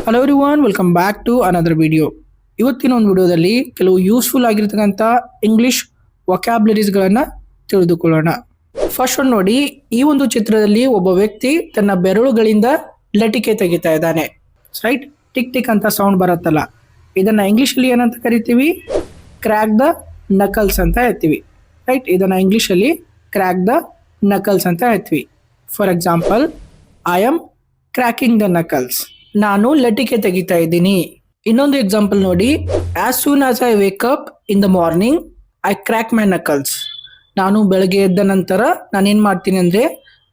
Hello everyone, welcome back to another video. ಇವತ್ತಿನ ಒಂದು ವಿಡಿಯೋದಲ್ಲಿ ಕೆಲವು ಯೂಸ್ಫುಲ್ ಆಗಿರ್ತಕ್ಕಂಥ ಇಂಗ್ಲಿಷ್ ವೊಕ್ಯಾಬ್ಯುಲರೀಸ್ಗಳನ್ನು ತಿಳಿದುಕೊಳ್ಳೋಣ. ಫಸ್ಟ್ ಒಂದು ನೋಡಿ, ಈ ಒಂದು ಚಿತ್ರದಲ್ಲಿ ಒಬ್ಬ ವ್ಯಕ್ತಿ ತನ್ನ ಬೆರಳುಗಳಿಂದ ಲಟಿಕೆ ತೆಗಿತಾ ಇದ್ದಾನೆ. ರೈಟ್, ಟಿಕ್ ಟಿಕ್ ಅಂತ ಸೌಂಡ್ ಬರುತ್ತಲ್ಲ, ಇದನ್ನ ಇಂಗ್ಲಿಷಲ್ಲಿ ಏನಂತ ಕರಿತೀವಿ? ಕ್ರ್ಯಾಕ್ ದ ನಕಲ್ಸ್ ಅಂತ ಹೇಳ್ತೀವಿ. ರೈಟ್, ಇದನ್ನ ಇಂಗ್ಲಿಷಲ್ಲಿ ಕ್ರ್ಯಾಕ್ ದ ನಕಲ್ಸ್ ಅಂತ ಹೇಳ್ತೀವಿ. For example, I am cracking the knuckles, ನಾನು ಲಟಿಕೆ ತೆಗಿತಾ ಇದ್ದೀನಿ. ಇನ್ನೊಂದು ಎಕ್ಸಾಂಪಲ್ ನೋಡಿ, as soon as I wake up in the morning I crack my knuckles, ನಾನು ಬೆಳಗ್ಗೆ ಎದ್ದ ನಂತರ ನಾನೇನ್ ಮಾಡ್ತೀನಿ ಅಂದ್ರೆ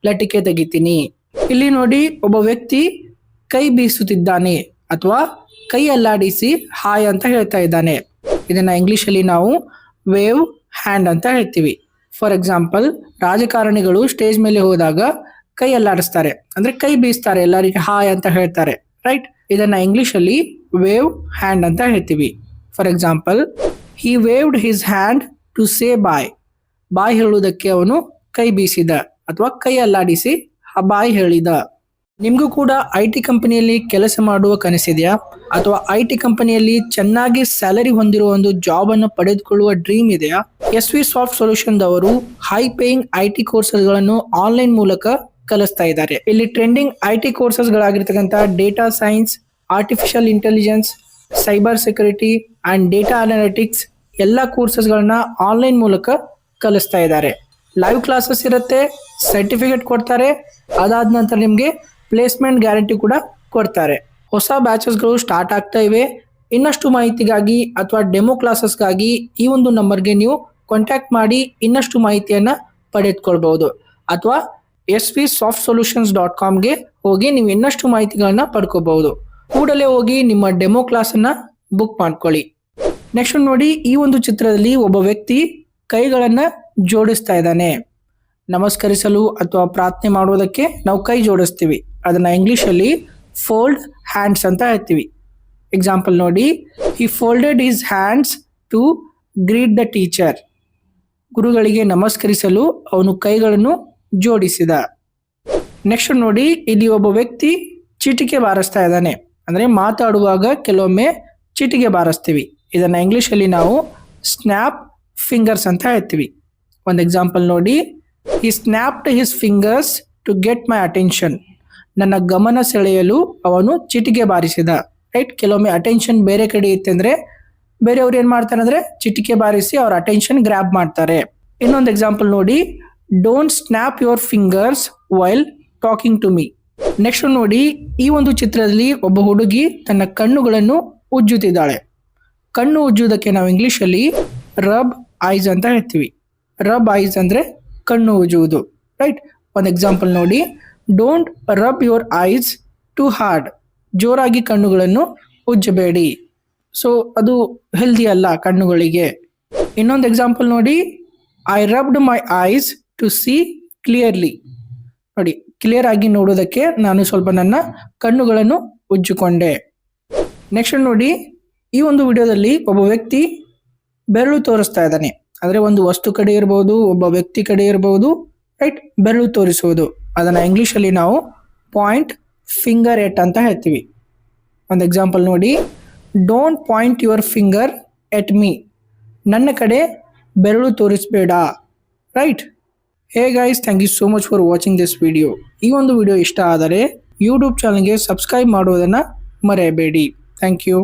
ಲಟಿಕೆ ತೆಗಿತೀನಿ. ಇಲ್ಲಿ ನೋಡಿ, ಒಬ್ಬ ವ್ಯಕ್ತಿ ಕೈ ಬೀಸುತ್ತಿದ್ದಾನೆ ಅಥವಾ ಕೈ ಅಲ್ಲಾಡಿಸಿ ಹಾಯ್ ಅಂತ ಹೇಳ್ತಾ ಇದ್ದಾನೆ. ಇದನ್ನ ಇಂಗ್ಲಿಷ್ ಅಲ್ಲಿ ನಾವು ವೇವ್ ಹ್ಯಾಂಡ್ ಅಂತ ಹೇಳ್ತೀವಿ. ಫಾರ್ ಎಕ್ಸಾಂಪಲ್, ರಾಜಕಾರಣಿಗಳು ಸ್ಟೇಜ್ ಮೇಲೆ ಹೋದಾಗ ಕೈ ಅಲ್ಲಾಡಿಸ್ತಾರೆ, ಅಂದ್ರೆ ಕೈ ಬೀಸ್ತಾರೆ, ಎಲ್ಲರಿಗೆ ಹಾಯ್ ಅಂತ ಹೇಳ್ತಾರೆ. ರೈಟ್, ಇದನ್ನ ಇಂಗ್ಲಿಷ್ ಅಲ್ಲಿ ವೇವ್ ಹ್ಯಾಂಡ್ ಅಂತ ಹೇಳ್ತೀವಿ. For example, he waved his hand to say bye, bye ಹೇಳುವುದಕ್ಕೆ ಅವನು ಕೈ ಬೀಸಿದ ಅಥವಾ ಕೈ ಅಲ್ಲಾಡಿಸಿ ಬಾಯ್ ಹೇಳಿದ. ನಿಮಗೂ ಕೂಡ IT ಕಂಪನಿಯಲ್ಲಿ ಕೆಲಸ ಮಾಡುವ ಕನಸಿದೆಯಾ? ಅಥವಾ IT ಕಂಪನಿಯಲ್ಲಿ ಚೆನ್ನಾಗಿ ಸ್ಯಾಲರಿ ಹೊಂದಿರುವ ಒಂದು ಜಾಬ್ ಅನ್ನು ಪಡೆದುಕೊಳ್ಳುವ ಡ್ರೀಮ್ ಇದೆಯಾ? SV ಸಾಫ್ಟ್ ಸೊಲ್ಯೂಷನ್ ದವರು ಹೈ ಪೇಯಿಂಗ್ IT ಕೋರ್ಸಸ್ಗಳನ್ನು ಆನ್ಲೈನ್ ಮೂಲಕ ಕಲಿಸ್ತಾ ಇದ್ದಾರೆ. ಇಲ್ಲಿ ಟ್ರೆಂಡಿಂಗ್ IT ಕೋರ್ಸಸ್ ಗಳಾಗಿರ್ತಕ್ಕಂಥ data science, artificial intelligence, cyber security and data analytics ಎಲ್ಲ ಕೋರ್ಸಸ್ ಗಳನ್ನ ಆನ್ಲೈನ್ ಮೂಲಕ ಕಲಿಸ್ತಾ ಇದ್ದಾರೆ. ಲೈವ್ ಕ್ಲಾಸಸ್ ಇರುತ್ತೆ, ಸರ್ಟಿಫಿಕೇಟ್ ಕೊಡ್ತಾರೆ, ಅದಾದ ನಂತರ ನಿಮಗೆ ಪ್ಲೇಸ್ಮೆಂಟ್ ಗ್ಯಾರಂಟಿ ಕೂಡ ಕೊಡ್ತಾರೆ. ಹೊಸ ಬ್ಯಾಚಸ್ಗಳು ಸ್ಟಾರ್ಟ್ ಆಗ್ತಾ ಇವೆ. ಇನ್ನಷ್ಟು ಮಾಹಿತಿಗಾಗಿ ಅಥವಾ ಡೆಮೋ ಕ್ಲಾಸಸ್ಗಾಗಿ ಈ ಒಂದು ನಂಬರ್ಗೆ ನೀವು ಕಾಂಟ್ಯಾಕ್ಟ್ ಮಾಡಿ ಇನ್ನಷ್ಟು ಮಾಹಿತಿಯನ್ನ ಪಡೆದುಕೊಳ್ಬಹುದು. ಅಥವಾ svsoftsolutions.comಗೆ ಹೋಗಿ ನೀವು ಇನ್ನಷ್ಟು ಮಾಹಿತಿಗಳನ್ನ ಪಡ್ಕೋಬಹುದು. ಕೂಡಲೇ ಹೋಗಿ ನಿಮ್ಮ ಡೆಮೋ ಕ್ಲಾಸ್ ಅನ್ನ ಬುಕ್ ಮಾಡ್ಕೊಳ್ಳಿ. ನೆಕ್ಸ್ಟ್ ನೋಡಿ, ಈ ಒಂದು ಚಿತ್ರದಲ್ಲಿ ಒಬ್ಬ ವ್ಯಕ್ತಿ ಕೈಗಳನ್ನ ಜೋಡಿಸ್ತಾ ಇದ್ದಾನೆ. ನಮಸ್ಕರಿಸಲು ಅಥವಾ ಪ್ರಾರ್ಥನೆ ಮಾಡುವುದಕ್ಕೆ ನಾವು ಕೈ ಜೋಡಿಸ್ತೀವಿ. ಅದನ್ನ ಇಂಗ್ಲಿಷ್ ಅಲ್ಲಿ ಫೋಲ್ಡ್ ಹ್ಯಾಂಡ್ಸ್ ಅಂತ ಹೇಳ್ತೀವಿ. ಎಕ್ಸಾಂಪಲ್ ನೋಡಿ, he folded his hands to greet the teacher, ಗುರುಗಳಿಗೆ ನಮಸ್ಕರಿಸಲು ಅವನು ಕೈಗಳನ್ನು ಜೋಡಿಸಿದ. ನೆಕ್ಸ್ಟ್ ನೋಡಿ, ಇಲ್ಲಿ ಒಬ್ಬ ವ್ಯಕ್ತಿ ಚಿಟಿಕೆ ಬಾರಿಸ್ತಾ ಇದ್ದಾನೆ. ಅಂದ್ರೆ ಮಾತಾಡುವಾಗ ಕೆಲವೊಮ್ಮೆ ಚಿಟಿಕೆ ಬಾರಿಸ್ತೀವಿ. ಇದನ್ನ ಇಂಗ್ಲಿಷ್ ಅಲ್ಲಿ ನಾವು ಸ್ನ್ಯಾಪ್ ಫಿಂಗರ್ಸ್ ಅಂತ ಹೇಳ್ತೀವಿ. ಒಂದು ಎಕ್ಸಾಂಪಲ್ ನೋಡಿ, he snapped his fingers to get my attention, ನನ್ನ ಗಮನ ಸೆಳೆಯಲು ಅವನು ಚಿಟಿಕೆ ಬಾರಿಸಿದ. ರೈಟ್, ಕೆಲವೊಮ್ಮೆ ಅಟೆನ್ಷನ್ ಬೇರೆ ಕಡೆ ಇತ್ತಂದ್ರೆ ಬೇರೆಯವ್ರು ಏನ್ ಮಾಡ್ತಾರೆ ಅಂದ್ರೆ ಚಿಟಿಕೆ ಬಾರಿಸಿ ಅವ್ರ ಅಟೆನ್ಷನ್ ಗ್ರ್ಯಾಬ್ ಮಾಡ್ತಾರೆ. ಇನ್ನೊಂದು ಎಕ್ಸಾಂಪಲ್ ನೋಡಿ, don't snap your fingers while talking to me. Next ನೋಡಿ, ಈ ಒಂದು ಚಿತ್ರದಲ್ಲಿ ಒಬ್ಬ ಹುಡುಗಿ ತನ್ನ ಕಣ್ಣುಗಳನ್ನು ಉಜ್ಜುತ್ತಿದ್ದಾಳೆ. ಕಣ್ಣು ಉಜ್ಜುವುದಕ್ಕೆ ನಾವು ಇಂಗ್ಲಿಷ್ ಅಲ್ಲಿ ರಬ್ ಐಸ್ ಅಂತ ಹೇಳ್ತೀವಿ. ರಬ್ ಐಸ್ ಅಂದ್ರೆ ಕಣ್ಣು ಉಜ್ಜುವುದು. ರೈಟ್, ಒಂದು ಎಕ್ಸಾಂಪಲ್ ನೋಡಿ, don't rub your eyes too hard, ಜೋರಾಗಿ ಕಣ್ಣುಗಳನ್ನು ಉಜ್ಜಬೇಡಿ. ಸೊ ಅದು ಹೆಲ್ದಿ ಅಲ್ಲ ಕಣ್ಣುಗಳಿಗೆ. ಇನ್ನೊಂದು ಎಕ್ಸಾಂಪಲ್ ನೋಡಿ, I rubbed my eyes to see clearly, ನೋಡಿ ಕ್ಲಿಯರ್ ಆಗಿ ನೋಡೋದಕ್ಕೆ ನಾನು ಸ್ವಲ್ಪ ನನ್ನ ಕಣ್ಣುಗಳನ್ನು ಉಜ್ಜಿಕೊಂಡೆ. ನೆಕ್ಸ್ಟ್ ನೋಡಿ, ಈ ಒಂದು ವಿಡಿಯೋದಲ್ಲಿ ಒಬ್ಬ ವ್ಯಕ್ತಿ ಬೆರಳು ತೋರಿಸ್ತಾ ಇದ್ದಾನೆ. ಅಂದ್ರೆ ಒಂದು ವಸ್ತು ಕಡೆ ಇರಬಹುದು, ಒಬ್ಬ ವ್ಯಕ್ತಿ ಕಡೆ ಇರಬಹುದು. ರೈಟ್, ಬೆರಳು ತೋರಿಸುವುದು, ಅದನ್ನ ಇಂಗ್ಲಿಷ್ ಅಲ್ಲಿ ನಾವು ಪಾಯಿಂಟ್ ಫಿಂಗರ್ ಎಟ್ ಅಂತ ಹೇಳ್ತೀವಿ. ಒಂದು ಎಕ್ಸಾಂಪಲ್ ನೋಡಿ, don't point your finger at me, ನನ್ನ ಕಡೆ ಬೆರಳು ತೋರಿಸಬೇಡ. Right. Hey guys, thank you so much for watching this video. ಈ ಒಂದು ವಿಡಿಯೋ ಇಷ್ಟ ಆದರೆ ಯೂಟ್ಯೂಬ್ ಚಾನಲ್ಗೆ ಸಬ್ಸ್ಕ್ರೈಬ್ ಮಾಡುವುದನ್ನು ಮರೆಯಬೇಡಿ. Thank you.